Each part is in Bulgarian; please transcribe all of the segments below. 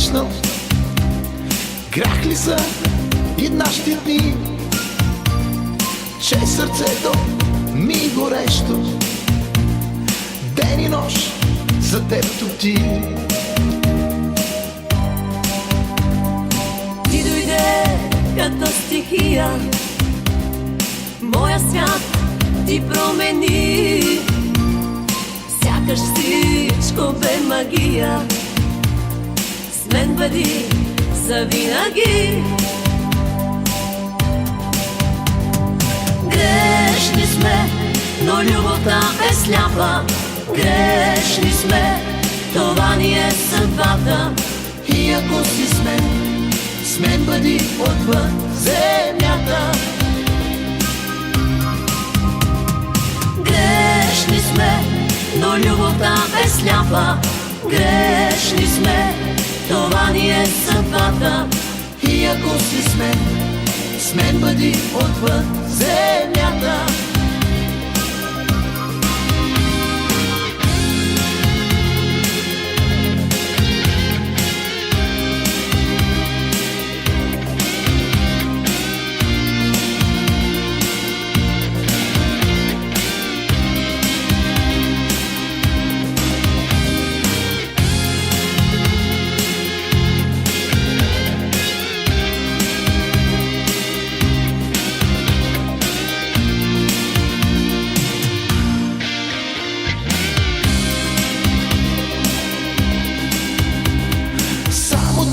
срещнал. Грях ли са и нашите дни, че сърцето ми горещо ден и нощ за теб топти. Ти дойде като стихия, моя свят ти промени. Сякаш всичко бе магия, с мен бъди завинаги. Грешни сме, но любовта е сляпа. Грешни сме, това ни е съдбата. И ако си с мен бъди отвън земята. Грешни сме, но любовта е сляпа. Грешни сме, това ни е съдбата. И ако си с мен бъди отвън земята.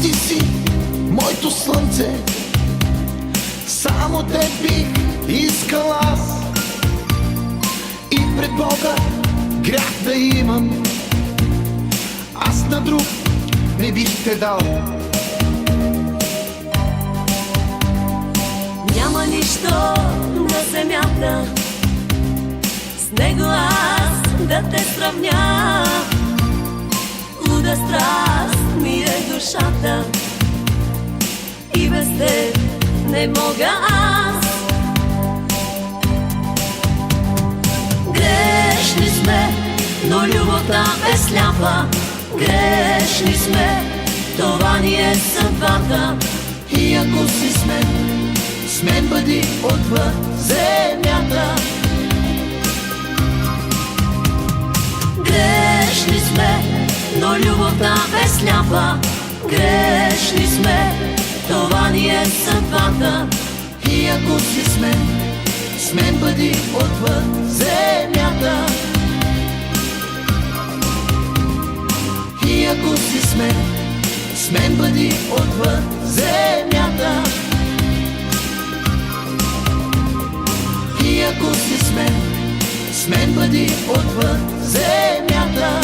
Ти си моето слънце, само те бих искал аз. И пред Бога грях да имам, аз на друг не бих те дал. Няма нищо на земята, с него аз да те сравня. Луда страст ми е душата и без теб не мога аз. Грешни сме, но любовта е сляпа. Грешни сме, това ни е съдбата. И ако си с мен бъди отвън земята. Грешни сме, но любовта е сляпа. Грешни сме, това ни е съдбата. И ако си с мен бъди отвън земята. И ако си с мен бъди отвън земята. И ако си с мен бъди отвън земята.